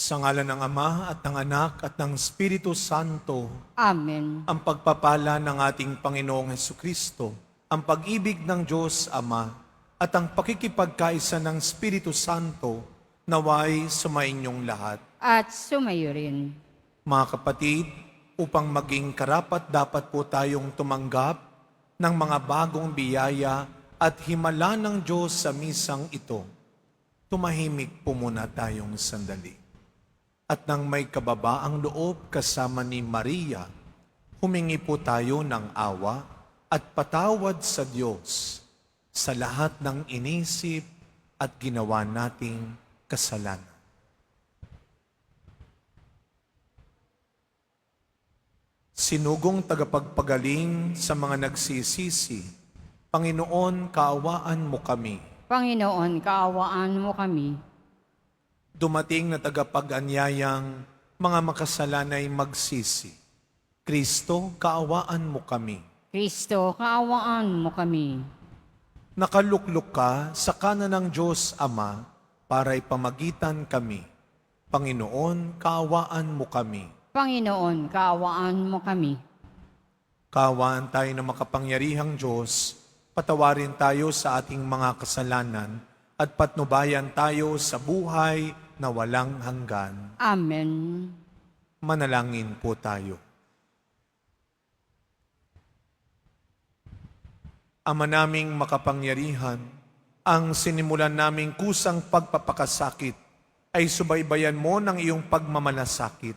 Sa ngalan ng Ama at ng Anak at ng Espiritu Santo, Amen. ang pagpapala ng ating Panginoong Hesukristo, ang pag-ibig ng Diyos Ama, at ang pakikipagkaisa ng Espiritu Santo, naway sumainyong lahat. At sumayo rin. Mga kapatid, upang maging karapat-dapat po tayong tumanggap ng mga bagong biyaya at himala ng Diyos sa misang ito, tumahimik po muna tayong sandali. At nang may kababaang loob kasama ni Maria, humingi po tayo ng awa at patawad sa Diyos sa lahat ng inisip at ginawa nating kasalanan. Sinugong tagapagpagaling sa mga nagsisisi, Panginoon, kaawaan mo kami. Panginoon, kaawaan mo kami. Dumating na tagapag-anyayang mga makasalanay magsisi. Kristo, kaawaan mo kami. Kristo, kaawaan mo kami. Nakaluklok ka sa kanan ng Diyos Ama para ipamagitan kami. Panginoon, kaawaan mo kami. Panginoon, kaawaan mo kami. Kaawaan tayo ng makapangyarihang Diyos, patawarin tayo sa ating mga kasalanan at patnubayan tayo sa buhay na walang hanggan. Amen. Manalangin po tayo. Ama naming makapangyarihan, ang sinimulan naming kusang pagpapakasakit ay subaybayan mo ng iyong pagmamalasakit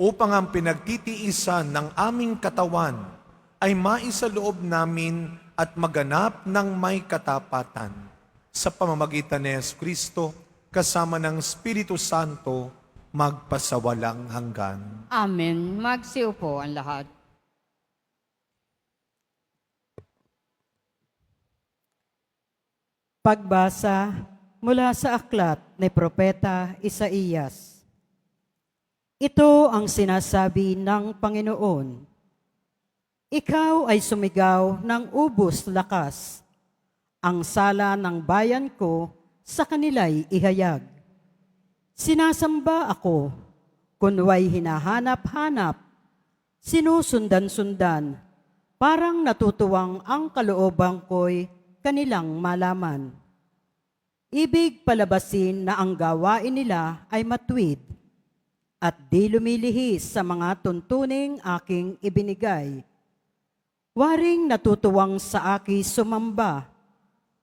upang ang pinagtitiisan ng aming katawan ay maisaloob namin at maganap ng may katapatan sa pamamagitan ni Jesucristo kasama ng Espiritu Santo magpasawalang hanggan. Amen. Magsiupo ang lahat. Pagbasa mula sa aklat ni Propeta Isaías. Ito ang sinasabi ng Panginoon. Ikaw ay sumigaw ng ubos lakas. Ang sala ng bayan ko sa kanila'y ihayag. Sinasamba ako, kunway hinahanap-hanap, sinusundan-sundan, parang natutuwang ang kalooban ko'y kanilang malaman. Ibig palabasin na ang gawain nila ay matuwid at di lumilihis sa mga tuntuning aking ibinigay. Waring natutuwang sa aki sumamba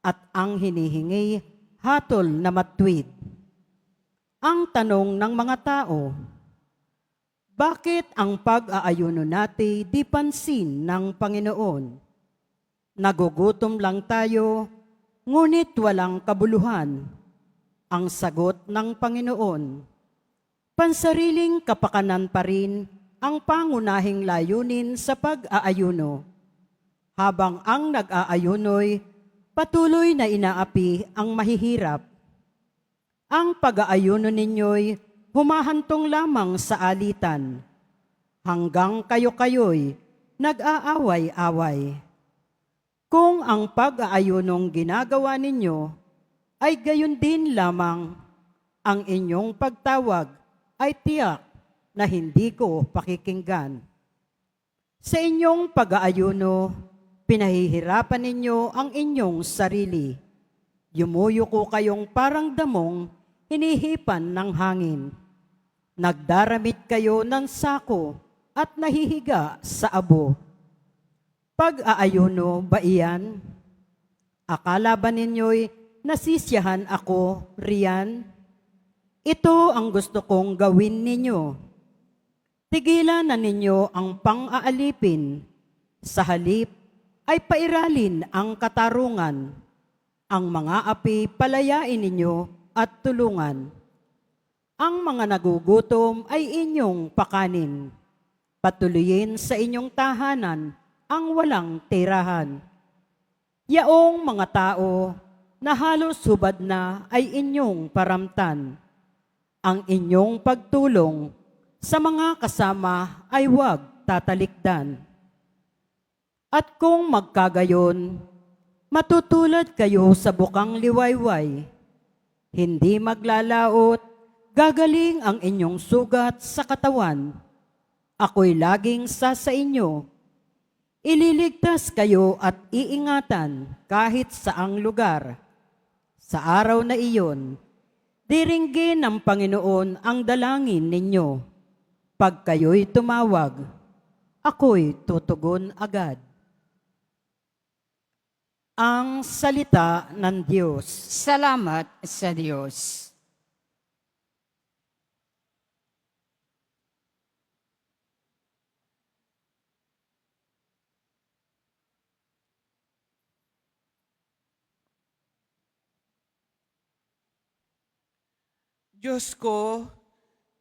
at ang hinihingi hatol na matuwid. Ang tanong ng mga tao, bakit ang pag-aayuno natin di pansin ng Panginoon? Nagugutom lang tayo, ngunit walang kabuluhan. Ang sagot ng Panginoon, pansariling kapakanan pa rin ang pangunahing layunin sa pag-aayuno. Habang ang nag-aayuno'y patuloy na inaapi ang mahihirap. Ang pag-aayuno ninyo'y humahantong lamang sa alitan, hanggang kayo-kayo'y nag-aaway-away. Kung ang pag-aayunong ginagawa ninyo ay gayon din lamang, ang inyong pagtawag ay tiyak na hindi ko pakikinggan. Sa inyong pag-aayuno, pinahihirapan ninyo ang inyong sarili. Yumuyuko kayong parang damong hinihipan ng hangin. Nagdaramit kayo ng sako at nahihiga sa abo. Pag-aayuno ba iyan? Akala ba ninyo'y nasisiyahan ako riyan? Ito ang gusto kong gawin ninyo. Tigilan na ninyo ang pang-aalipin. Sa halip ay pairalin ang katarungan. Ang mga api palayain ninyo at tulungan. Ang mga nagugutom ay inyong pakanin. Patuloyin sa inyong tahanan ang walang tirahan. Yaong mga tao na halos hubad na ay inyong paramtan. Ang inyong pagtulong sa mga kasama ay huwag tatalikdan. At kung magkagayon, matutulad kayo sa bukang liwayway, hindi maglalaot, Gagaling ang inyong sugat sa katawan. Ako'y laging sa inyo. Ililigtas kayo at iingatan kahit saang lugar. Sa araw na iyon, diringgin ng Panginoon ang dalangin ninyo. Pag kayo'y tumawag, ako'y tutugon agad. Ang salita ng Diyos. Salamat sa Diyos. Diyos ko,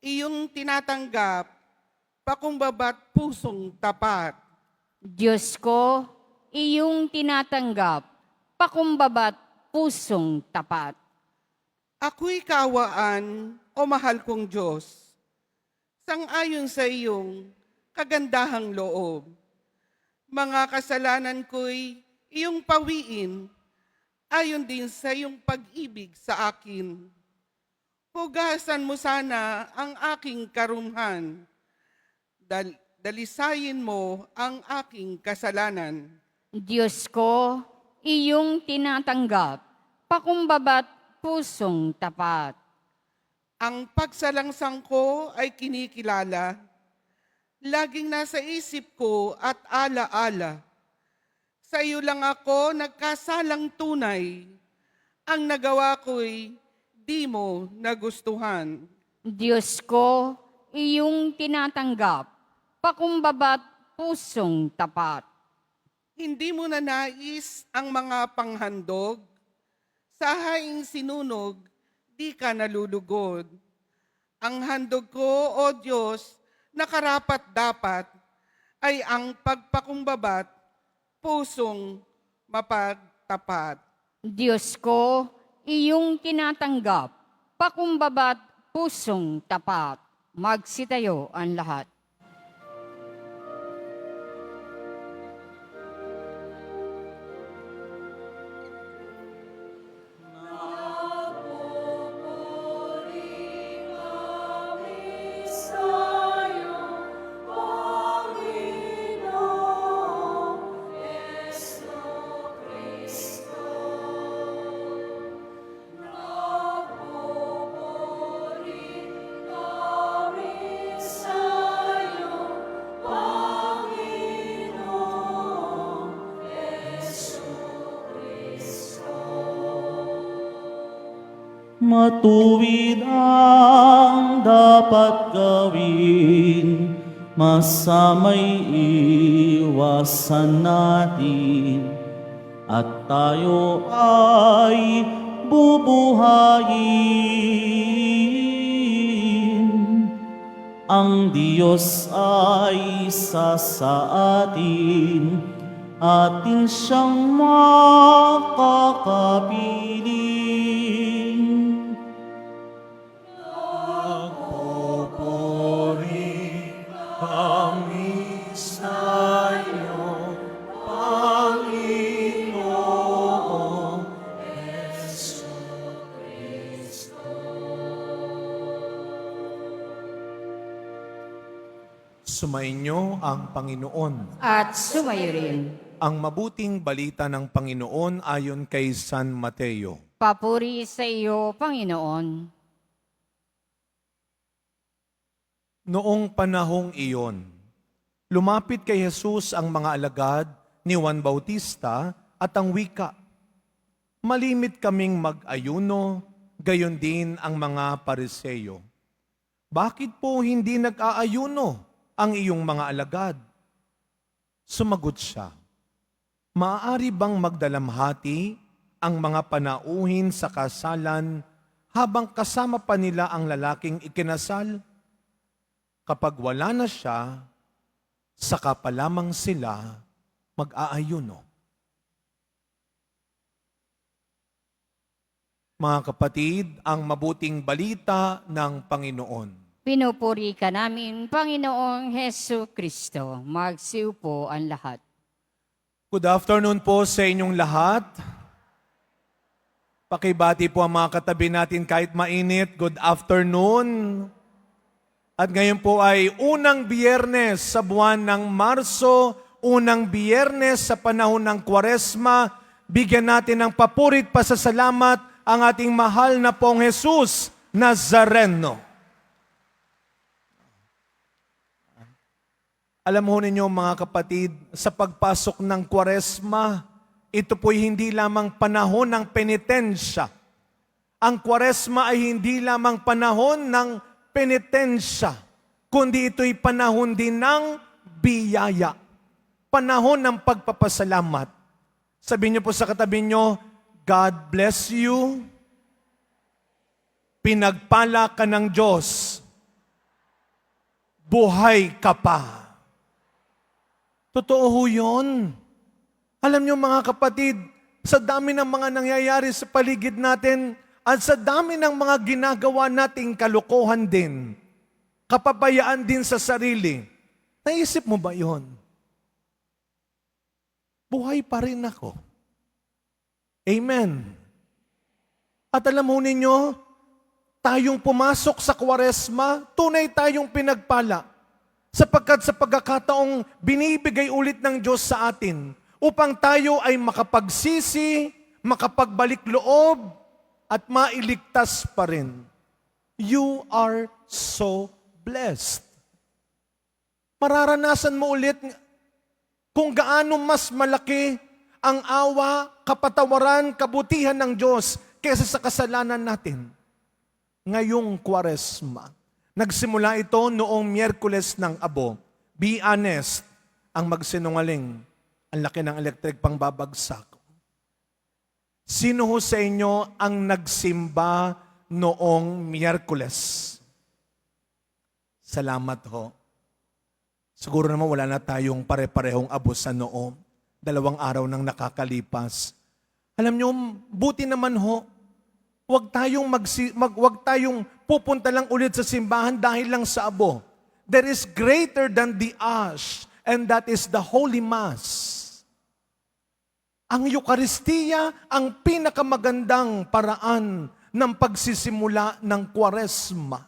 iyong tinatanggap, pakumbaba't pusong tapat. Diyos ko, iyong tinatanggap, pakumbaba't pusong tapat. Ako'y kawaan, o mahal kong Diyos, sang-ayon sa iyong kagandahang loob. Mga kasalanan ko'y iyong pawiin, ayon din sa iyong pag-ibig sa akin. Hugasan mo sana ang aking karumhan. Dalisayin mo ang aking kasalanan. Diyos ko, iyong tinatanggap, pakumbaba't pusong tapat. Ang pagsalangsang ko ay kinikilala. Laging nasa isip ko at ala-ala. Sa iyo lang ako nagkasalang tunay. Ang nagawa ko'y di mo nagustuhan. Diyos ko, iyong tinatanggap, pakumbaba't pusong tapat. Hindi mo na nais ang mga panghandog. Sa haing sinunog, di ka nalulugod. Ang handog ko, O Diyos, na karapat-dapat, ay ang pagpakumbabat, pusong mapagtapat. Diyos ko, iyong tinatanggap, pakumbaba't pusong tapat. Magsitayo ang lahat. Matuwid ang dapat gawin, masama'y iwasan natin, at tayo ay bubuhayin. Ang Diyos ay isa sa atin, atin siyang makakapiling. Kami sa iyo, Panginoong Jesucristo. Sumainyo ang Panginoon. At sumayo rin. Ang mabuting balita ng Panginoon ayon kay San Mateo. Papuri sa iyo, Panginoon. Noong panahong iyon, lumapit kay Jesus ang mga alagad ni Juan Bautista at ang wika, "Malimit kaming mag-ayuno, gayon din ang mga Pariseyo. Bakit po hindi nag-aayuno ang iyong mga alagad?" Sumagot siya, "Maaari bang magdalamhati ang mga panauhin sa kasalan habang kasama pa nila ang lalaking ikinasal? Kapag wala na siya, saka pa lamang sila mag-aayuno." Mga kapatid, ang mabuting balita ng Panginoon. Pinupuri ka namin, Panginoong Hesu Kristo. Magsiupo ang lahat. Good afternoon po sa inyong lahat. Pakibati po ang mga katabi natin kahit mainit. Good afternoon. At ngayon po ay unang biyernes sa buwan ng Marso, unang biyernes sa panahon ng Kwaresma. Bigyan natin ng papurit pasasalamat ang ating mahal na pong Jesus Nazareno. Alam ho ninyo mga kapatid, sa pagpasok ng Kwaresma, ito po'y hindi lamang panahon ng penitensya. Ang Kwaresma ay hindi lamang panahon ng penitensya, kundi ito'y panahon din ng biyaya. Panahon ng pagpapasalamat. Sabihin niyo po sa katabi niyo, God bless you. Pinagpala ka ng Diyos. Buhay ka pa. Totoo ho yun. Alam niyo mga kapatid, sa dami ng mga nangyayari sa paligid natin, at sa dami ng mga ginagawa nating kalokohan din, kapabayaan din sa sarili, naisip mo ba yon? Buhay pa rin ako. Amen. At alam mo ninyo, tayong pumasok sa Kwaresma, tunay tayong pinagpala, sapagkat sa pagkakataong binibigay ulit ng Diyos sa atin, upang tayo ay makapagsisi, makapagbalik loob, at mailigtas pa rin. You are so blessed. Mararanasan mo ulit kung gaano mas malaki ang awa, kapatawaran, kabutihan ng Diyos kaysa sa kasalanan natin. Ngayong Kwaresma. Nagsimula ito noong Miyerkules ng Abo. Be honest, ang magsinungaling. Ang laki ng electric pang babagsak. Sino ho sa inyo ang nagsimba noong Miyerkules? Salamat ho. Siguro naman wala na tayong pare-parehong abo sa noo. 2 araw nang nakakalipas. Alam nyo, buti naman ho, wag tayong pupunta lang ulit sa simbahan dahil lang sa abo. There is greater than the ash, and that is the Holy Mass. Ang Eucharistia ang pinakamagandang paraan ng pagsisimula ng Kwaresma.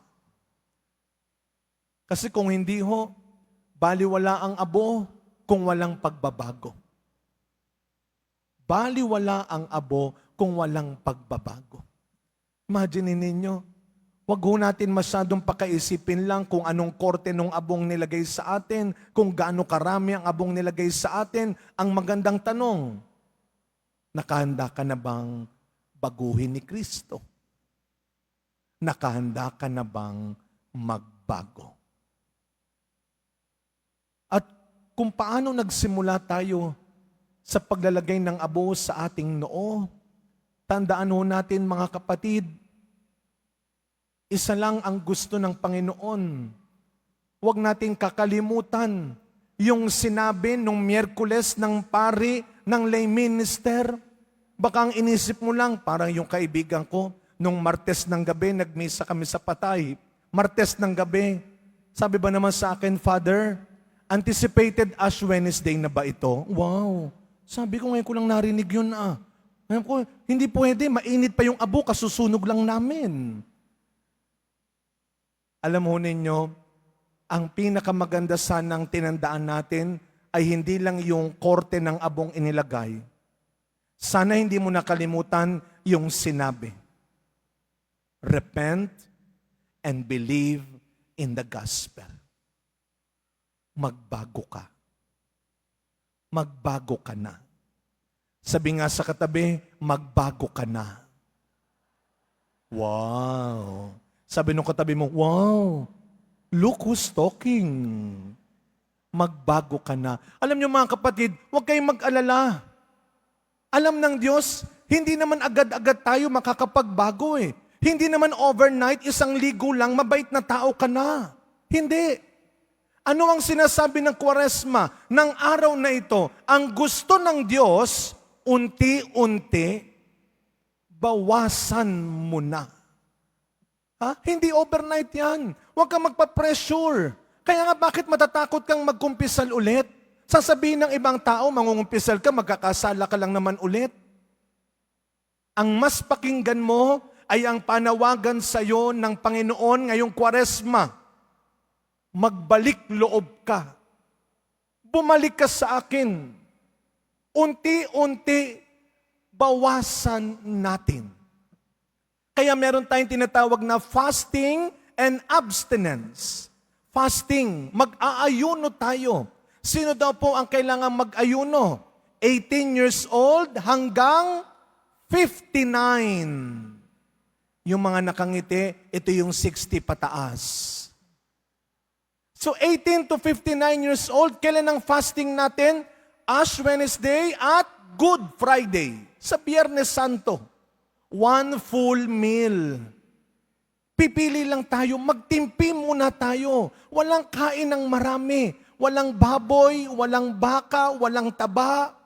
Kasi kung hindi ho, baliwala ang abo kung walang pagbabago. Baliwala ang abo kung walang pagbabago. Imagine ninyo, wag ho natin masyadong pakaisipin lang kung anong korte ng abong nilagay sa atin, kung gaano karami ang abong nilagay sa atin. Ang magandang tanong, nakahanda ka na bang baguhin ni Kristo? Nakahanda ka na bang magbago? At kung paano nagsimula tayo sa paglalagay ng abo sa ating noo, tandaan ho natin mga kapatid, isa lang ang gusto ng Panginoon. Huwag nating kakalimutan yung sinabi nung Miyerkules ng pari ng lay minister. Baka ang inisip mo lang, parang yung kaibigan ko, nung Martes ng gabi, nagmisa kami sa Patay. Martes ng gabi, sabi ba naman sa akin, Father, anticipated Ash Wednesday na ba ito? Wow! Sabi ko, ngayon ko lang narinig yun Ngayon ko, hindi pwede, mainit pa yung abo, kasusunog lang namin. Alam mo ninyo, ang pinakamaganda sanang tinandaan natin ay hindi lang yung korte ng abong inilagay. Sana hindi mo nakalimutan yung sinabi. Repent and believe in the gospel. Magbago ka. Magbago ka na. Sabi nga sa katabi, magbago ka na. Wow! Sabi nung katabi mo, wow! Look who's talking. Magbago ka na. Alam niyo mga kapatid, huwag kayong mag-alala. Alam ng Diyos, hindi naman agad-agad tayo makakapagbago Hindi naman overnight, 1 ligo lang, mabait na tao ka na. Hindi. Ano ang sinasabi ng Kwaresma? Ng araw na ito, ang gusto ng Diyos, unti-unti, bawasan mo na. Hindi overnight yan. Huwag kang magpa-pressure. Kaya nga bakit matatakot kang magkumpisal ulit? Sa Sasabihin ng ibang tao, mangungumpisal ka, magkakasala ka lang naman ulit. Ang mas pakinggan mo ay ang panawagan sa iyo ng Panginoon ngayong Kwaresma. Magbalik loob ka. Bumalik ka sa akin. Unti-unti, bawasan natin. Kaya meron tayong tinatawag na fasting and abstinence. Fasting, mag-aayuno tayo. Sino daw po ang kailangan mag-ayuno? 18 years old hanggang 59. Yung mga nakangiti, ito yung 60 pataas. So 18 to 59 years old, kailan ang fasting natin? Ash Wednesday at Good Friday. Sa Biyernes Santo. 1 full meal. Pipili lang tayo, magtimpi muna tayo. Walang kain ng marami. Walang baboy, walang baka, walang taba.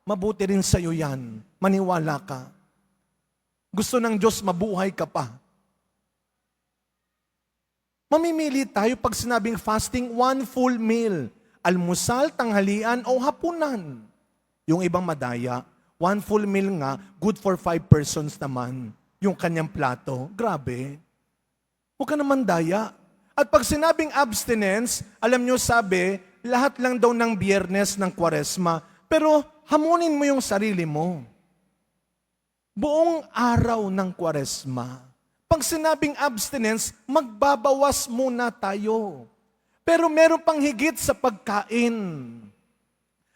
Mabuti rin sa'yo yan. Maniwala ka. Gusto ng Diyos mabuhay ka pa. Mamimili tayo pag sinabing fasting, 1 full meal. Almusal, tanghalian o hapunan. Yung ibang madaya, 1 full meal nga, good for 5 persons naman. Yung kanyang plato, grabe. Huwag ka naman daya. At pag sinabing abstinence, alam nyo sabi, lahat lang daw ng Biyernes ng Kwaresma, pero hamunin mo yung sarili mo. Buong araw ng Kwaresma. Pag sinabing abstinence, magbabawas muna tayo. Pero meron pang higit sa pagkain.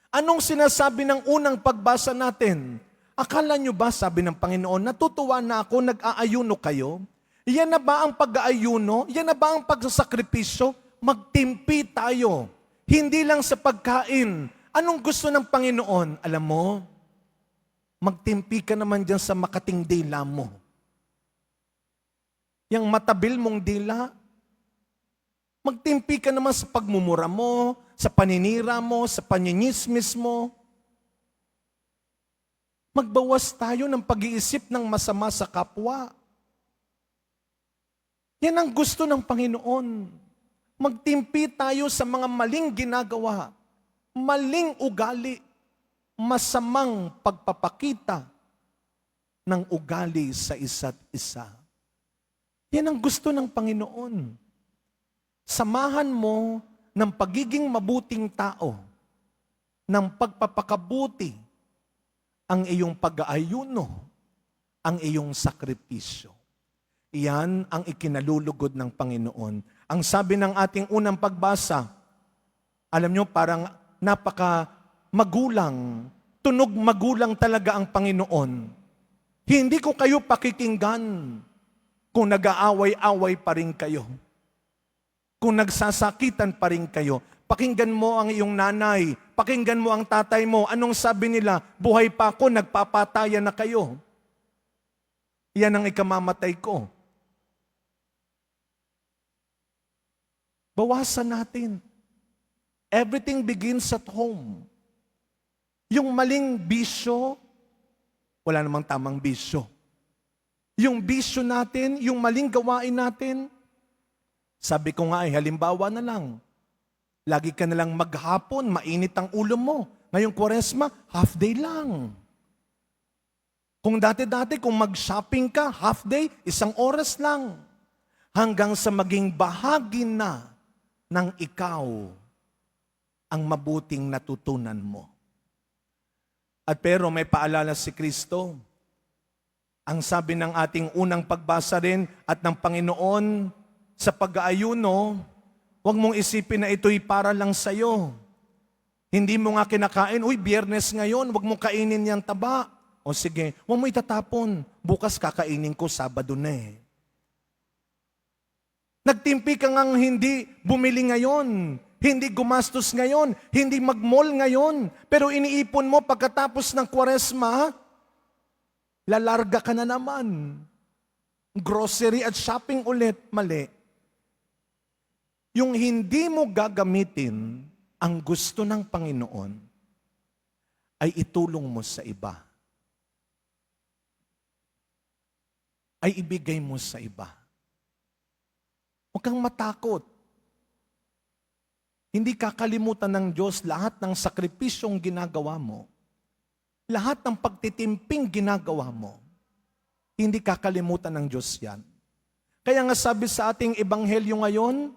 Anong sinasabi ng unang pagbasa natin? Akala nyo ba, sabi ng Panginoon, natutuwa na ako, nag-aayuno kayo? Yan na ba ang pag-aayuno? Yan na ba ang pagsasakripisyo? Magtimpi tayo. Hindi lang sa pagkain. Anong gusto ng Panginoon? Alam mo, magtimpi ka naman dyan sa makating dila mo. Yang matabil mong dila, magtimpi ka naman sa pagmumura mo, sa paninira mo, sa panyinismis mo. Magbawas tayo ng pag-iisip ng masama sa kapwa. Yan ang gusto ng Panginoon. Magtimpi tayo sa mga maling ginagawa, maling ugali, masamang pagpapakita ng ugali sa isa't isa. Yan ang gusto ng Panginoon. Samahan mo ng pagiging mabuting tao, ng pagpapakabuti, ang iyong pag-aayuno, ang iyong sakripisyo. Iyan ang ikinalulugod ng Panginoon. Ang sabi ng ating unang pagbasa, alam nyo, parang napaka magulang, tunog magulang talaga ang Panginoon. Hindi ko kayo pakikinggan kung nag-aaway-away pa rin kayo. Kung nagsasakitan pa rin kayo. Pakinggan mo ang iyong nanay, pakinggan mo ang tatay mo. Anong sabi nila? Buhay pa ako, nagpapatayan na kayo. Yan ang ikamamatay ko. Bawasan natin. Everything begins at home. Yung maling bisyo, wala namang tamang bisyo. Yung bisyo natin, yung maling gawain natin, sabi ko nga halimbawa na lang, lagi ka na lang maghapon, mainit ang ulo mo. Ngayong Kwaresma, half day lang. Kung dati-dati, kung mag-shopping ka, half day, 1 oras lang. Hanggang sa maging bahagi na ng ikaw ang mabuting natutunan mo. At pero may paalala si Kristo. Ang sabi ng ating unang pagbasa rin at ng Panginoon sa pag-aayuno, huwag mong isipin na ito'y para lang sa'yo. Hindi mo nga kinakain, uy, Biyernes ngayon, huwag mong kainin yung taba. O sige, huwag mo itatapon. Bukas kakainin ko, Sabado na eh. Nagtimpi ka ngang hindi bumili ngayon, hindi gumastos ngayon, hindi mag-mall ngayon, pero iniipon mo pagkatapos ng Kwaresma, lalarga ka na naman. Grocery at shopping ulit, mali. Yung hindi mo gagamitin ang gusto ng Panginoon ay itulong mo sa iba. Ay ibigay mo sa iba. Huwag kang matakot. Hindi kakalimutan ng Diyos lahat ng sakripisyong ginagawa mo. Lahat ng pagtitimping ginagawa mo. Hindi kakalimutan ng Diyos yan. Kaya nga sabi sa ating ebanghelyo ngayon,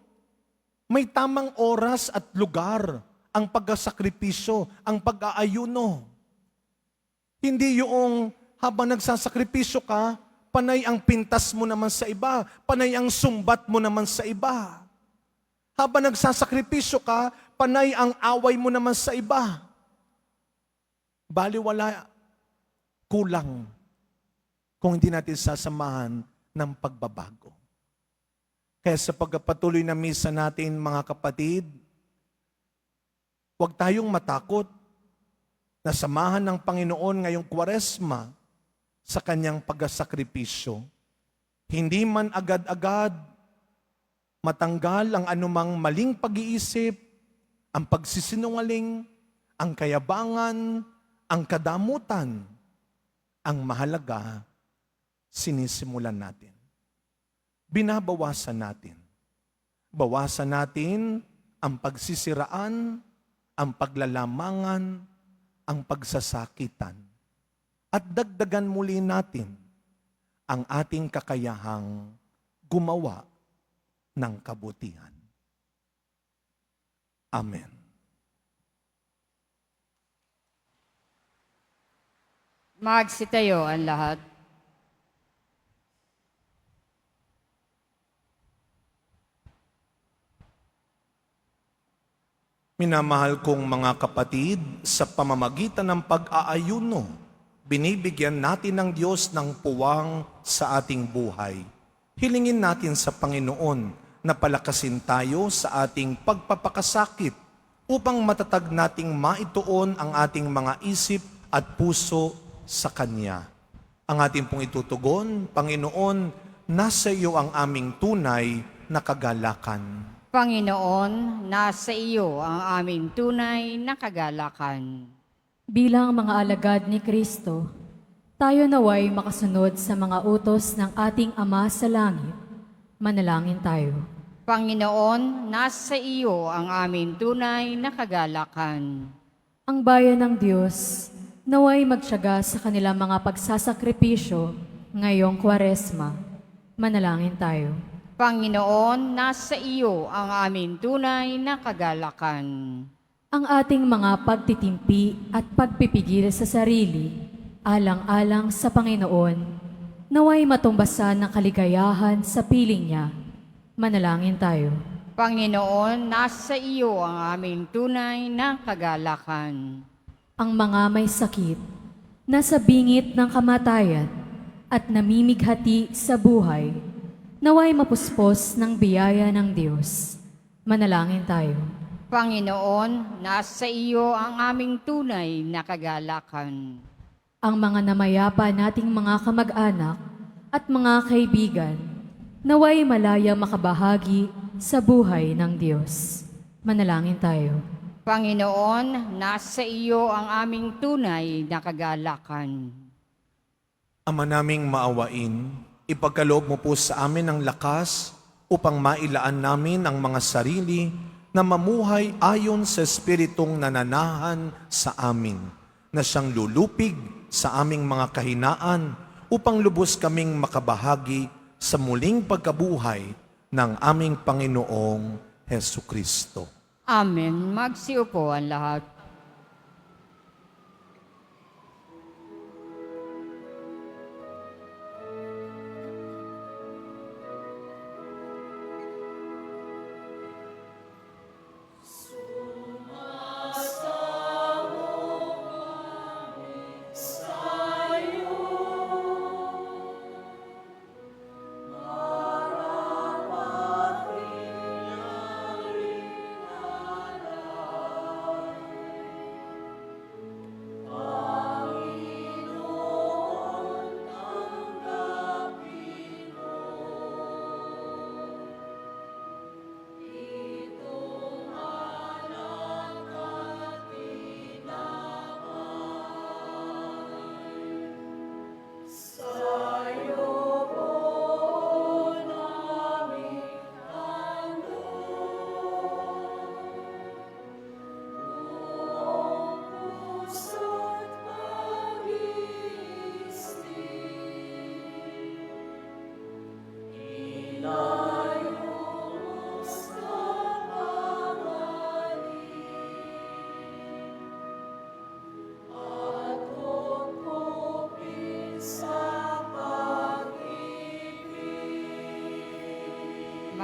may tamang oras at lugar ang pagkasakripisyo, ang pag-aayuno. Hindi yung habang nagsasakripisyo ka, panay ang pintas mo naman sa iba, panay ang sumbat mo naman sa iba. Habang nagsasakripisyo ka, panay ang away mo naman sa iba. Baliwala, kulang kung hindi natin sasamahan ng pagbabago. Kaya sa pagpatuloy na misa natin, mga kapatid, huwag tayong matakot na samahan ng Panginoon ngayong Kwaresma sa kanyang pagkasakripisyo. Hindi man agad-agad matanggal ang anumang maling pag-iisip, ang pagsisinungaling, ang kayabangan, ang kadamutan. Ang mahalaga, sinisimulan natin. Binabawasan natin. Bawasan natin ang pagsisiraan, ang paglalamangan, ang pagsasakitan. At dagdagan muli natin ang ating kakayahang gumawa ng kabutihan. Amen. Magsitayo ang lahat. Minamahal kong mga kapatid, sa pamamagitan ng pag-aayuno, binibigyan natin ng Diyos ng puwang sa ating buhay. Hilingin natin sa Panginoon na palakasin tayo sa ating pagpapakasakit upang matatag nating maituon ang ating mga isip at puso sa Kanya. Ang ating pong itutugon, Panginoon, nasa iyo ang aming tunay na kagalakan. Panginoon, nasa iyo ang aming tunay na kagalakan. Bilang mga alagad ni Kristo, tayo naway makasunod sa mga utos ng ating Ama sa Langit. Manalangin tayo. Panginoon, nasa iyo ang aming tunay na kagalakan. Ang bayan ng Diyos, naway magtiyaga sa kanilang mga pagsasakripisyo ngayong Kwaresma. Manalangin tayo. Panginoon, nasa iyo ang aming tunay na kagalakan. Ang ating mga pagtitimpi at pagpipigil sa sarili, alang-alang sa Panginoon, naway matumbasan ng kaligayahan sa piling niya. Manalangin tayo. Panginoon, nasa iyo ang aming tunay na kagalakan. Ang mga may sakit, nasa bingit ng kamatayan at namimighati sa buhay, naway mapuspos ng biyaya ng Diyos. Manalangin tayo. Panginoon, nasa iyo ang aming tunay na kagalakan. Ang mga namayapa nating mga kamag-anak at mga kaibigan, naway malaya makabahagi sa buhay ng Diyos. Manalangin tayo. Panginoon, nasa iyo ang aming tunay na kagalakan. Ama naming maawain, ipagkaloob mo po sa amin ang lakas upang mailaan namin ang mga sarili na mamuhay ayon sa Espiritong nananahan sa amin, na siyang lulupig sa aming mga kahinaan upang lubos kaming makabahagi sa muling pagkabuhay ng aming Panginoong Hesukristo. Amen. Magsiupo ang lahat.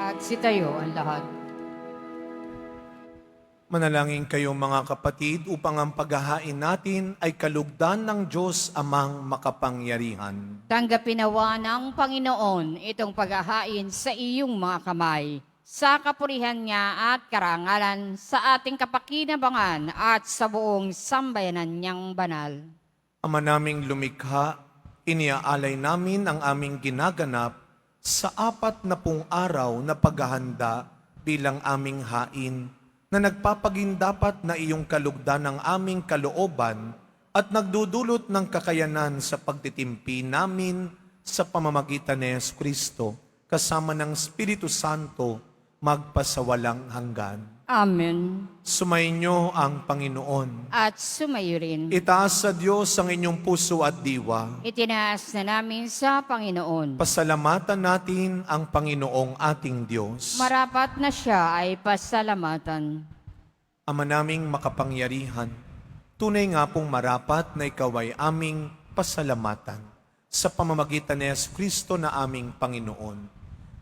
Magsitayo ang lahat. Manalangin kayo mga kapatid upang ang paghahain natin ay kalugdan ng Diyos Amang makapangyarihan. Tanggapin nawa ng Panginoon itong paghahain sa iyong mga kamay, sa kapurihan niya at karangalan, sa ating kapakinabangan at sa buong sambayanan niyang banal. Ama naming lumikha, iniaalay namin ang aming ginaganap sa 40 araw na paghahanda bilang aming hain na nagpapagindapat na iyong kalugdan ng aming kalooban at nagdudulot ng kakayanan sa pagtitimpi namin sa pamamagitan ni Yesu Kristo kasama ng Espiritu Santo magpasawalang hanggan. Amen. Sumainyo ang Panginoon. At sumayo rin. Itaas sa Diyos ang inyong puso at diwa. Itinaas na namin sa Panginoon. Pasalamatan natin ang Panginoong ating Diyos. Marapat na siya ay pasalamatan. Ama naming makapangyarihan, tunay nga pong marapat na ikaw ay aming pasalamatan sa pamamagitan ni Yesu Kristo na aming Panginoon.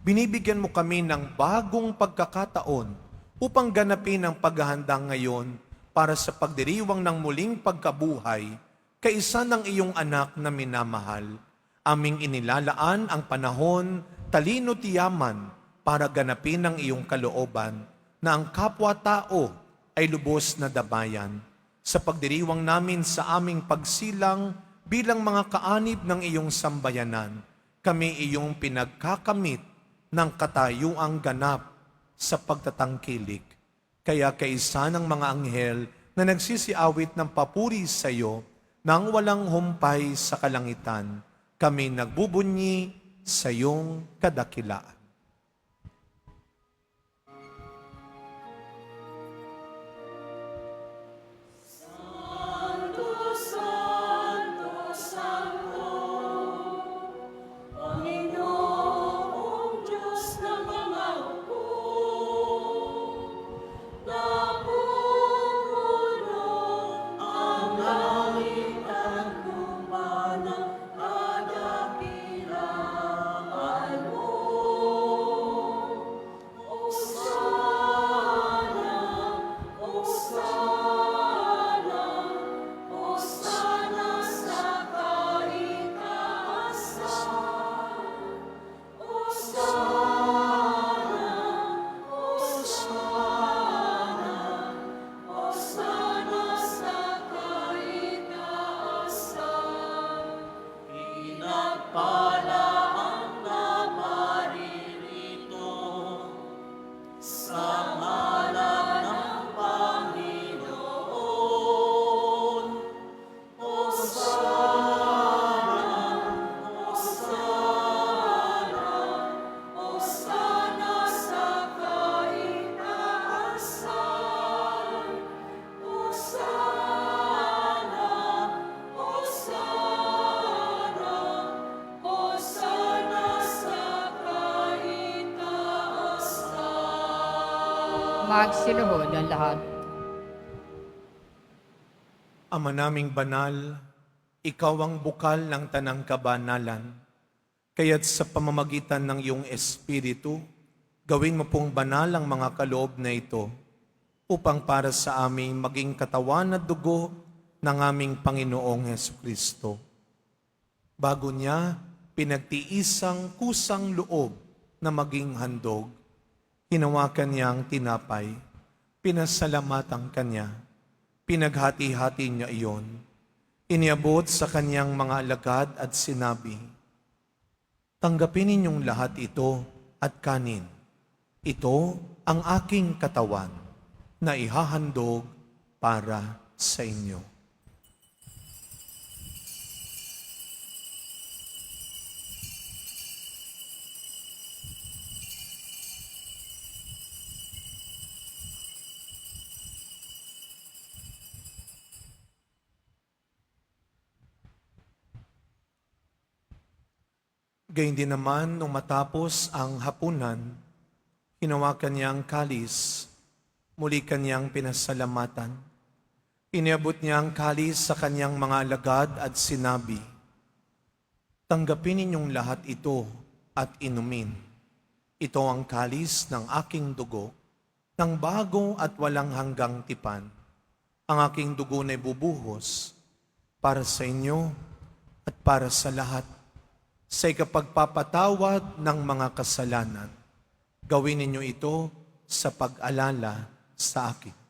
Binibigyan mo kami ng bagong pagkakataon upang ganapin ang paghahanda ngayon para sa pagdiriwang ng muling pagkabuhay kaisa ng iyong anak na minamahal. Aming inilalaan ang panahon, talino tiyaman para ganapin ang iyong kalooban na ang kapwa-tao ay lubos na dabayan. Sa pagdiriwang namin sa aming pagsilang bilang mga kaanib ng iyong sambayanan, kami iyong pinagkakamit ng katayuang ganap sa pagtatangkilik. Kaya kaisa ng mga anghel na nagsisiawit ng papuri sa iyo nang walang humpay sa kalangitan, kami nagbubunyi sa iyong kadakilaan. Magsiluhod ang lahat. Ama naming banal, ikaw ang bukal ng tanang kabanalan. Kaya't sa pamamagitan ng iyong Espiritu, gawin mo pong banal ang mga kaloob na ito upang para sa aming maging katawan at dugo ng aming Panginoong Hesus Kristo. Bago niya, pinagtiisang kusang loob na maging handog. Hinawakan niya ang tinapay, pinasalamatan kanya, pinaghati-hati niya iyon, iniabot sa kanyang mga alagad at sinabi, "Tanggapin ninyong lahat ito at kanin. Ito ang aking katawan na ihahandog para sa inyo." Gayun din naman, nung matapos ang hapunan, hinawakan niya ang kalis, muli kanyang pinasalamatan. Iniabot niya ang kalis sa kanyang mga alagad at sinabi, "Tanggapin ninyong lahat ito at inumin. Ito ang kalis ng aking dugo, ng bago at walang hanggang tipan. Ang aking dugo na bubuhos para sa inyo at para sa lahat, sa ikapagpapatawad ng mga kasalanan. Gawin ninyo ito sa pag-alala sa akin.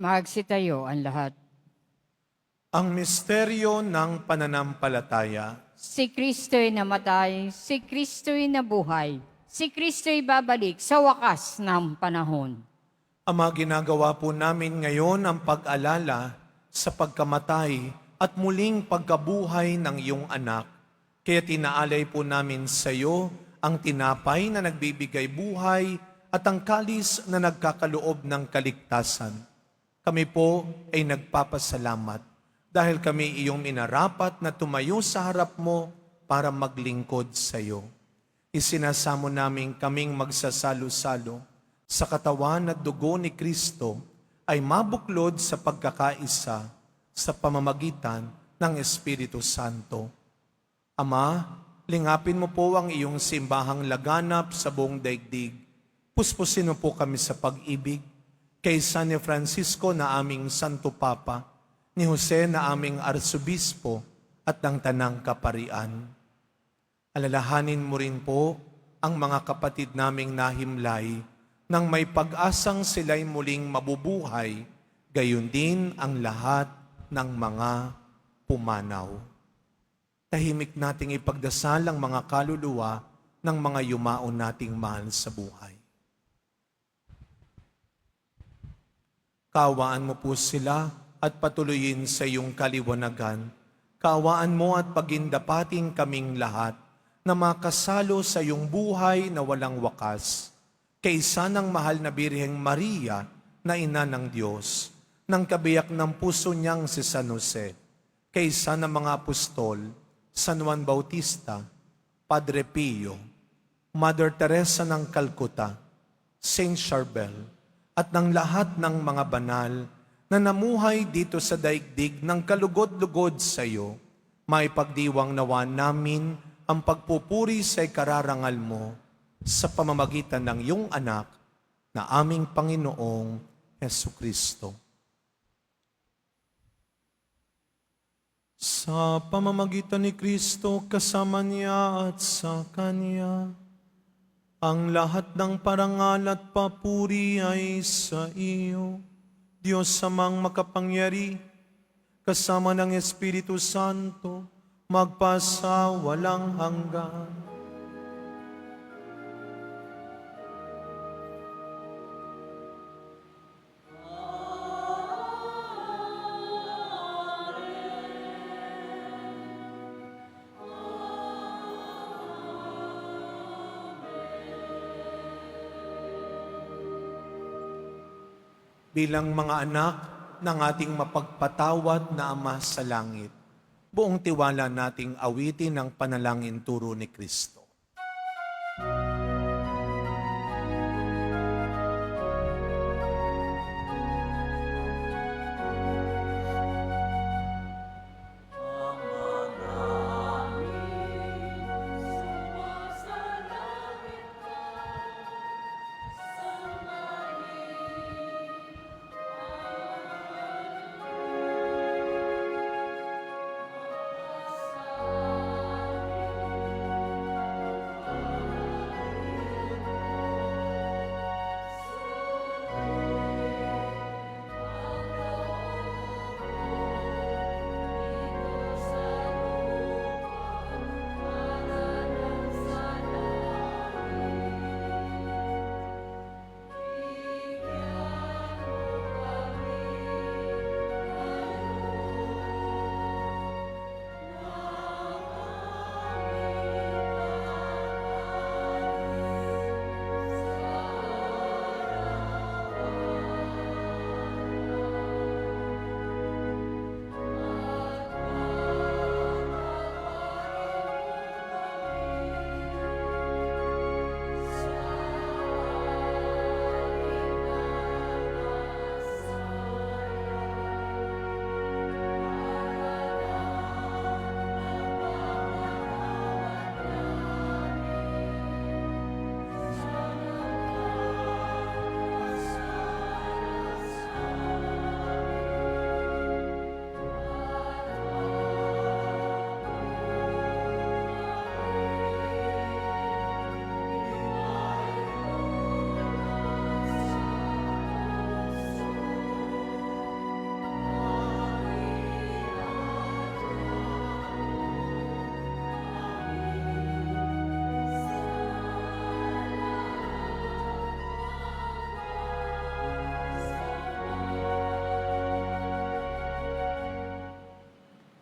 Magsitayo ang lahat. Ang misteryo ng pananampalataya. Si Kristo'y namatay, si Kristo'y nabuhay, si Kristo'y babalik sa wakas ng panahon. Ama, ginagawa po namin ngayon ang pag-alala sa pagkamatay at muling pagkabuhay ng iyong anak. Kaya tinaalay po namin sa iyo ang tinapay na nagbibigay buhay at ang kalis na nagkakaloob ng kaligtasan. Kami po ay nagpapasalamat dahil kami iyong minarapat na tumayo sa harap mo para maglingkod sa iyo. Isinasamo namin kaming magsasalo-salo sa katawan at dugo ni Kristo ay mabuklod sa pagkakaisa sa pamamagitan ng Espiritu Santo. Ama, lingapin mo po ang iyong simbahang laganap sa buong daigdig. Puspusin mo po kami sa pag-ibig kay San Francisco na aming Santo Papa, ni Jose na aming Arsobispo at ng Tanang Kaparian. Alalahanin mo rin po ang mga kapatid naming nahimlay nang may pag-asang sila'y muling mabubuhay, gayon din ang lahat ng mga pumanaw. Tahimik nating ipagdasal ang mga kaluluwa ng mga yumaon nating mahal sa buhay. Kaawaan mo po sila at patuloyin sa iyong kaliwanagan. Kaawaan mo at pagindapating kaming lahat na makasalo sa iyong buhay na walang wakas. Kaysa ng mahal na Birheng Maria na ina ng Diyos, ng kabiyak ng puso niyang si San Jose, kaysa ng mga apostol, San Juan Bautista, Padre Pio, Mother Teresa ng Calcutta, Saint Charbel, at ng lahat ng mga banal na namuhay dito sa daigdig ng kalugod-lugod sa iyo, maipagdiwang nawa namin ang pagpupuri sa ikararangal mo sa pamamagitan ng iyong anak na aming Panginoong Hesukristo. Sa pamamagitan ni Kristo, kasama niya at sa Kanya, ang lahat ng parangal at papuri ay sa iyo, Diyos Amang makapangyari, kasama ng Espiritu Santo, magpasa walang hanggan. Bilang mga anak ng ating mapagpatawad na Ama sa langit, buong tiwala nating awitin ang panalangin turo ni Kristo.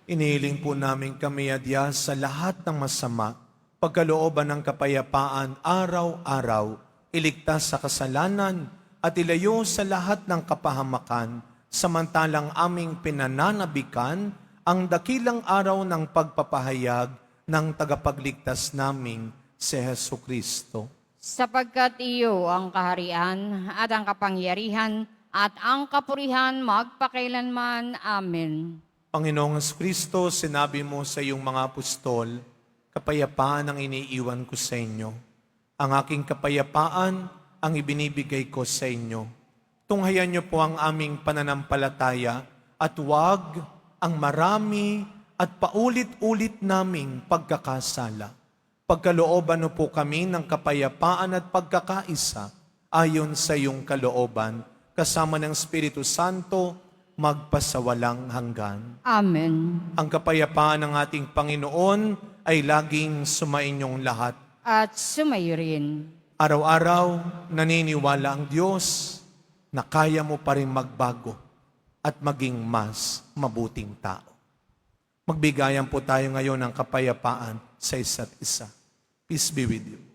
Inihiling po namin kami adya sa lahat ng masama, pagkalooban ng kapayapaan araw-araw, iligtas sa kasalanan at ilayo sa lahat ng kapahamakan, samantalang aming pinananabikan ang dakilang araw ng pagpapahayag ng tagapagligtas naming si Hesu Kristo. Sapagkat iyo ang kaharian at ang kapangyarihan at ang kapurihan magpakailanman. Amen. Panginoong Kristo, sinabi mo sa iyong mga apostol, kapayapaan ang iniiwan ko sa inyo. Ang aking kapayapaan ang ibinibigay ko sa inyo. Tunghayan niyo po ang aming pananampalataya at huwag ang marami at paulit-ulit naming pagkakasala. Pagkalooban mo po kami ng kapayapaan at pagkakaisa ayon sa iyong kalooban, kasama ng Espiritu Santo, magpasawalang hanggan. Amen. Ang kapayapaan ng ating Panginoon ay laging sumainyong lahat. At sumayo rin. Araw-araw, naniniwala ang Diyos na kaya mo pa rin magbago at maging mas mabuting tao. Magbigayan po tayo ngayon ng kapayapaan sa isa't isa. Peace be with you.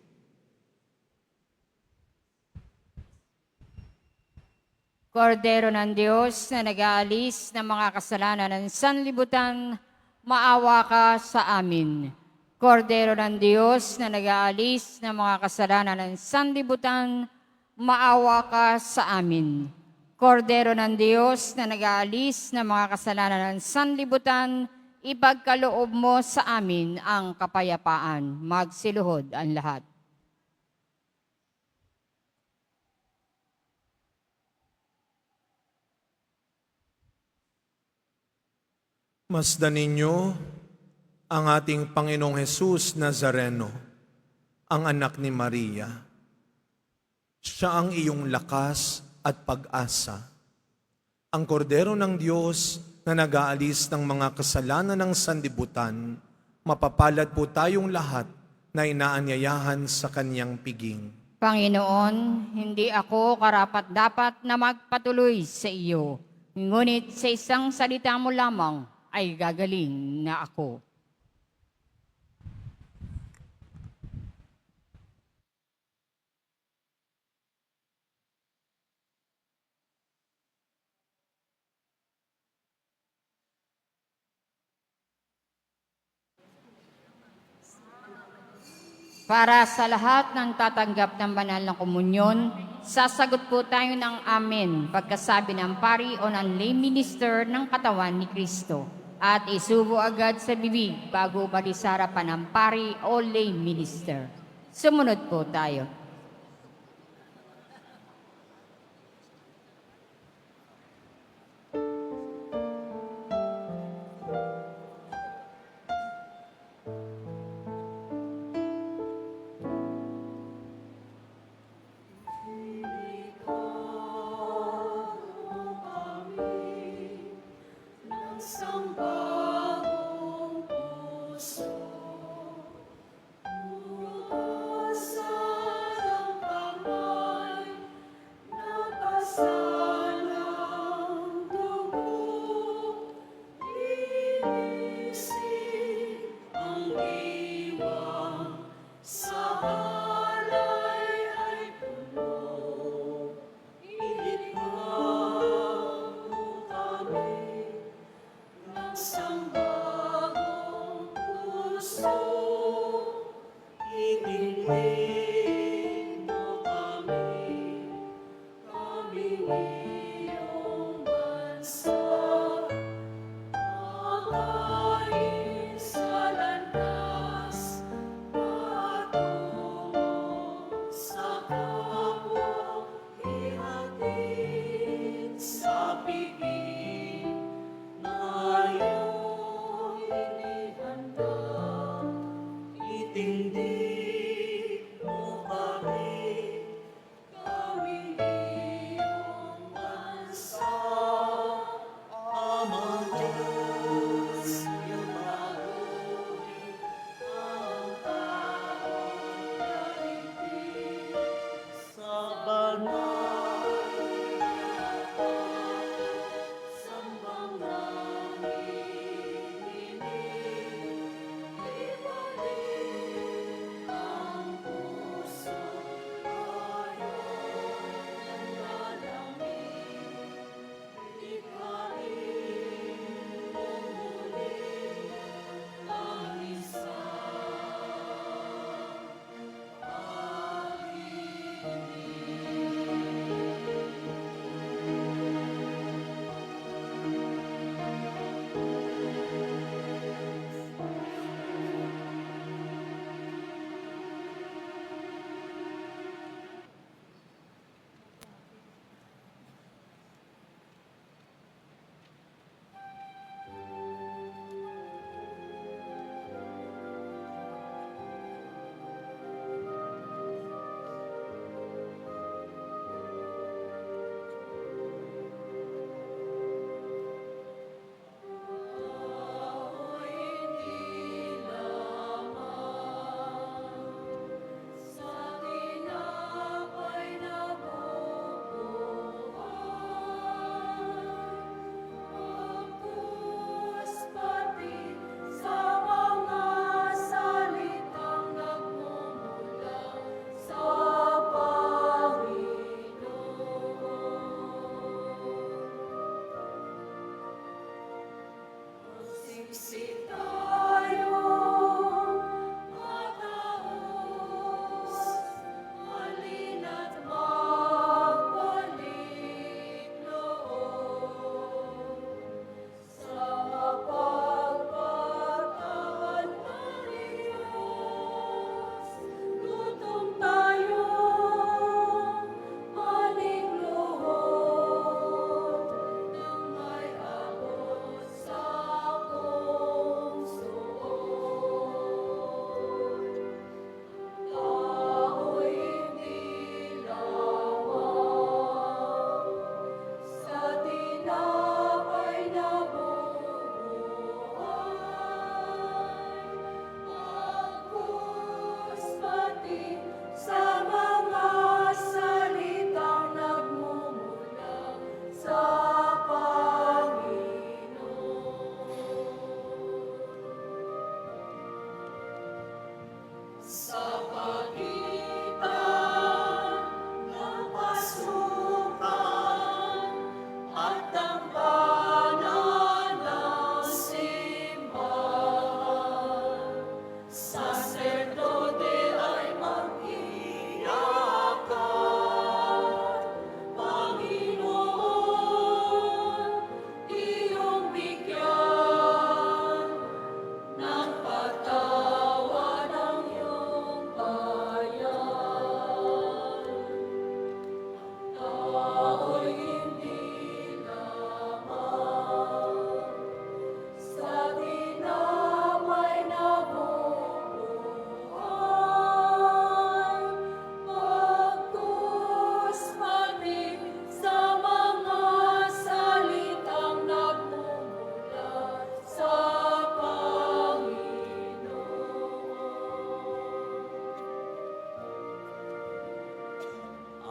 Kordero ng Diyos na nag-aalis ng mga kasalanan ng sanlibutan, maawa ka sa amin. Kordero ng Diyos na nag-aalis ng mga kasalanan ng sanlibutan, maawa ka sa amin. Kordero ng Diyos na nag-aalis ng mga kasalanan ng sanlibutan, ipagkaloob mo sa amin ang kapayapaan. Magsiluhod ang lahat. Masdan ninyo ang ating Panginoong Hesus Nazareno, ang anak ni Maria. Siya ang iyong lakas at pag-asa. Ang kordero ng Diyos na nag-aalis ng mga kasalanan ng sanlibutan, mapapalad po tayong lahat na inaanyayahan sa kanyang piging. Panginoon, hindi ako karapat-dapat na magpatuloy sa iyo, ngunit sa isang salita mo lamang ay gagaling na ako. Para sa lahat ng tatanggap ng banal na komunyon, sasagot po tayo ng amen pagkasabi ng pari o ng lay minister ng katawan ni Kristo. At isubo agad sa bibig bago bali sa harapan ng pari o lay minister. Sumunod po tayo.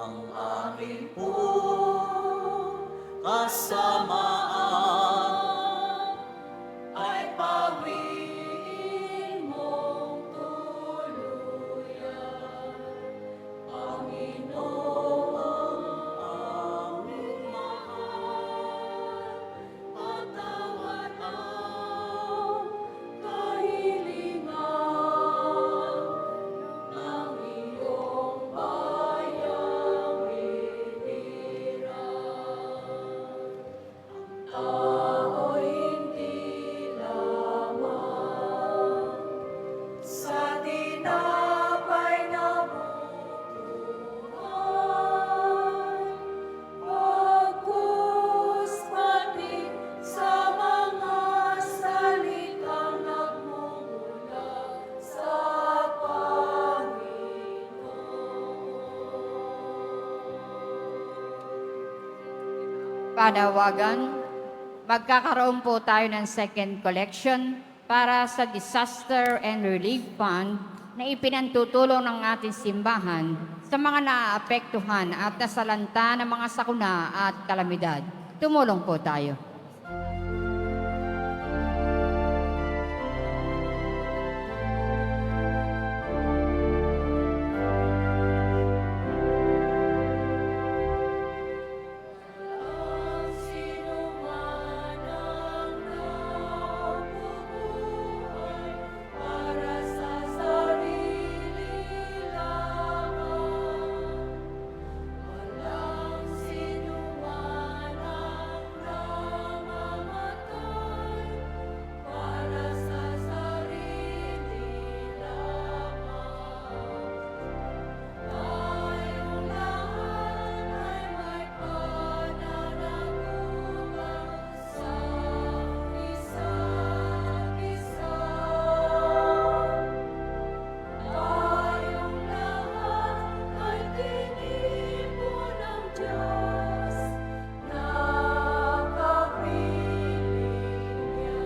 ang amin po kasamaan ay pawiin mong tuluyan. Panginoon, aming mahal, patawad ang kahilingan ng iyong bayang hiniran. Tao'y hindi lamang sa tinapay na bubuhay, pagkus pati sa mga salitang nagmumula sa Panawagan, magkakaroon po tayo ng second collection para sa Disaster and Relief Fund na ipinantutulong ng ating simbahan sa mga naaapektuhan at nasalanta ng mga sakuna at kalamidad. Tumulong po tayo. sino man ang nabubuhay para sa sarili lamang. Walang sino man ang namamatay para sa sarili lamang. Tayong lahat ay may pananagutan sa isa't isa. Tayong lahat ay tinipo ng Diyos na kapiling niya.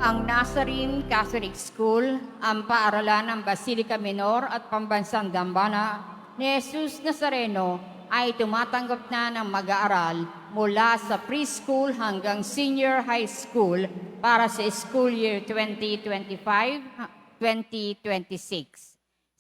Ang Nazarene Catholic School, ang paaralan ng Basilica Minor at Pambansang Dambana ni Jesus Nazareno ay tumatanggap na ng mag-aaral mula sa preschool hanggang senior high school para sa school year 2025-2026.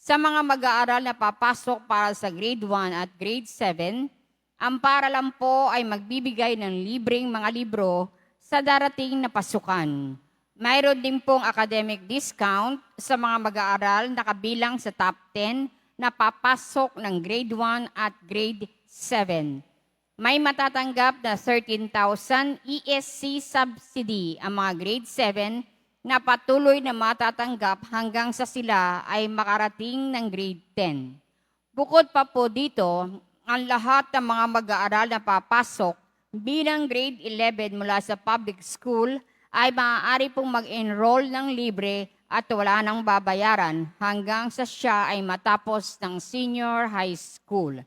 Sa mga mag-aaral na papasok para sa grade 1 at grade 7, ang paaralan po ay magbibigay ng libreng mga libro sa darating na pasukan. Mayroon din pong academic discount sa mga mag-aaral na kabilang sa top 10 na papasok ng grade 1 at grade 7. May matatanggap na 13,000 ESC subsidy ang mga grade 7 na patuloy na matatanggap hanggang sa sila ay makarating ng grade 10. Bukod pa po dito, ang lahat ng mga mag-aaral na papasok bilang grade 11 mula sa public school ay maaari pong mag-enroll ng libre at wala nang babayaran hanggang sa siya ay matapos ng senior high school.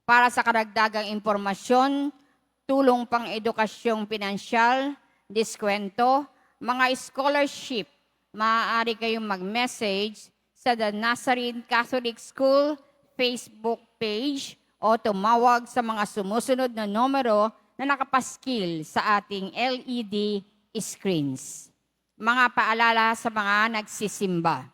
Para sa karagdagang impormasyon, tulong pang edukasyong pinansyal, diskwento, mga scholarship, maaari kayong mag-message sa The Nazarene Catholic School Facebook page o tumawag sa mga sumusunod na numero na nakapaskil sa ating LED screens. Mga paalala sa mga nagsisimba.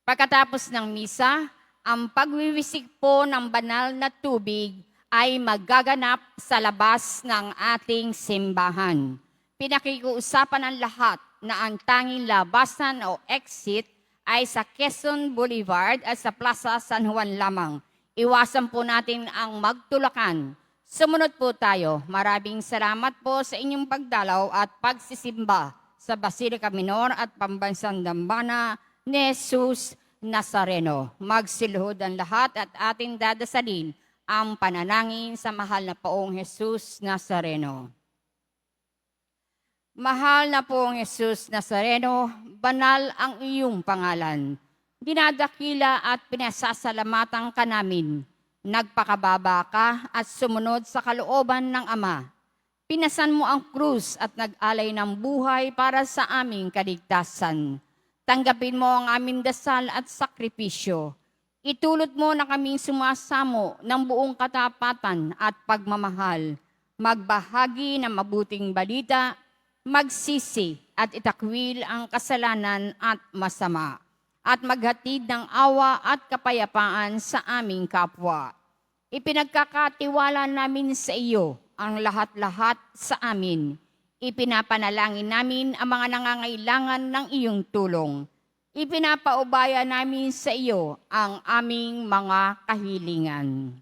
Pagkatapos ng misa, ang pagwiwisik po ng banal na tubig ay magaganap sa labas ng ating simbahan. Pinakikiusapan ng lahat na ang tanging labasan o exit ay sa Quezon Boulevard at sa Plaza San Juan lamang. Iwasan po natin ang magtulakan. Sumunod po tayo. Maraming salamat po sa inyong pagdalaw at pagsisimba sa Basilica Minor at Pambansang Dambana ni Jesus Nazareno. Magsiluhod ang lahat at ating dadasalin ang panalangin sa mahal na Poong Jesus Nazareno. Mahal na Poong Jesus Nazareno, banal ang iyong pangalan. Dinadakila at pinasasalamatan ka namin. Nagpakababa ka at sumunod sa kalooban ng Ama. Pinasan mo ang krus at nag-alay ng buhay para sa aming kaligtasan. Tanggapin mo ang aming dasal at sakripisyo. Itulot mo na kaming sumasamo ng buong katapatan at pagmamahal, magbahagi ng mabuting balita, magsisi at itakwil ang kasalanan at masama, at maghatid ng awa at kapayapaan sa aming kapwa. Ipinagkakatiwala namin sa iyo ang lahat-lahat sa amin. Ipinapanalangin namin ang mga nangangailangan ng iyong tulong. Ipinapaubaya namin sa iyo ang aming mga kahilingan.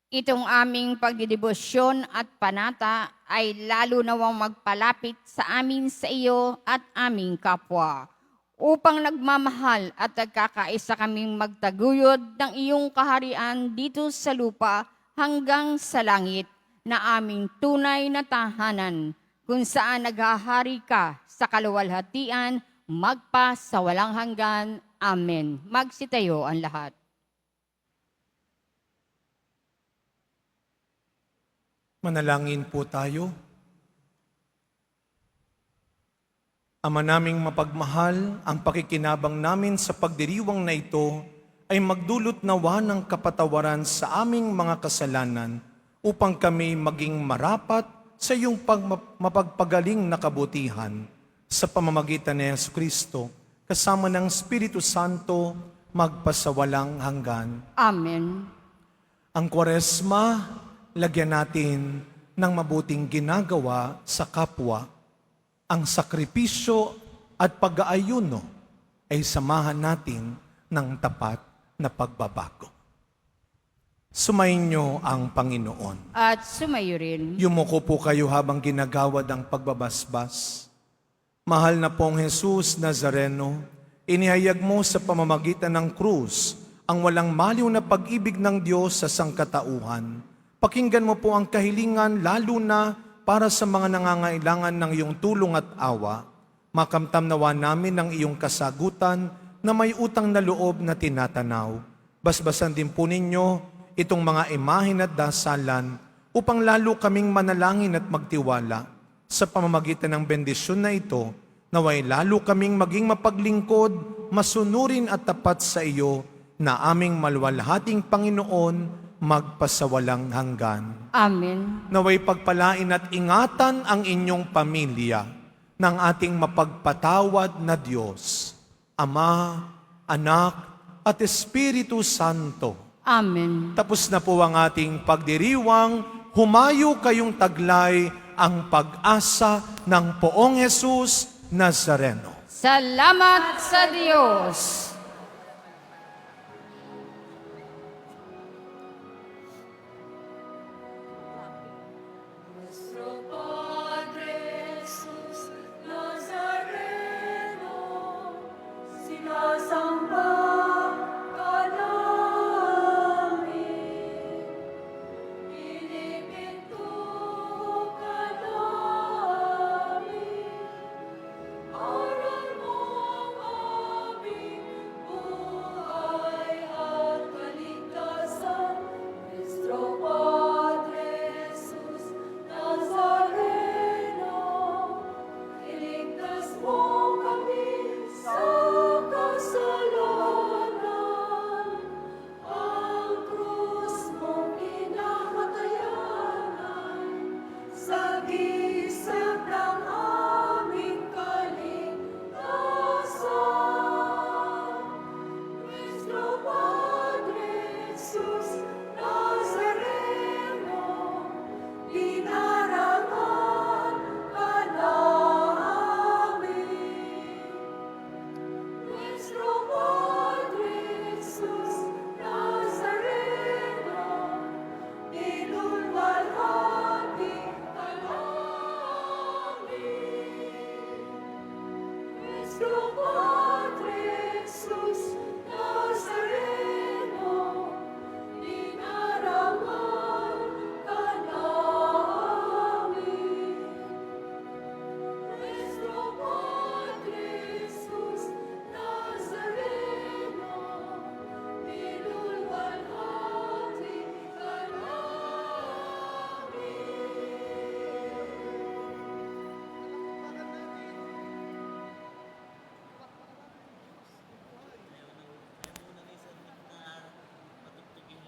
Itong aming pagdidebosyon at panata ay lalo nawang magpalapit sa amin sa iyo at aming kapwa, upang nagmamahal at nagkakaisa kaming magtaguyod ng iyong kaharian dito sa lupa hanggang sa langit, na aming tunay na tahanan, kung saan naghahari ka sa kaluwalhatian, magpa sa walang hanggan. Amen. Magsitayo ang lahat. Manalangin po tayo. Ama naming mapagmahal, ang pakikinabang namin sa pagdiriwang na ito ay magdulot nawa ng kapatawaran sa aming mga kasalanan upang kami maging marapat sa iyong mapagpagaling na kabutihan sa pamamagitan ni Yesu Kristo, kasama ng Espiritu Santo, magpasawalang hanggan. Amen. Ang Kwaresma, lagyan natin ng mabuting ginagawa sa kapwa. Ang sakripisyo at pag-aayuno ay samahan natin ng tapat na pagbabago. Sumainyo ang Panginoon. At sumayo rin. Yumuko po kayo habang ginagawad ang pagbabasbas. Mahal na pong Jesus Nazareno, inihayag mo sa pamamagitan ng krus ang walang maliw na pag-ibig ng Diyos sa sangkatauhan. Pakinggan mo po ang kahilingan lalo na para sa mga nangangailangan ng iyong tulong at awa. Makamtam nawa namin ng iyong kasagutan na may utang na loob na tinatanaw. Basbasan din po ninyo itong mga imahin at dasalan upang lalo kaming manalangin at magtiwala. Sa pamamagitan ng bendisyon na ito, naway lalo kaming maging mapaglingkod, masunurin at tapat sa iyo na aming maluwalhating Panginoon, magpasawalang hanggan. Amen. Naway pagpalain at ingatan ang inyong pamilya ng ating mapagpatawad na Diyos, Ama, Anak, at Espiritu Santo. Amen. Tapos na po ang ating pagdiriwang, humayo kayong taglay ang pag-asa ng Poong Jesus Nazareno. Salamat sa Diyos.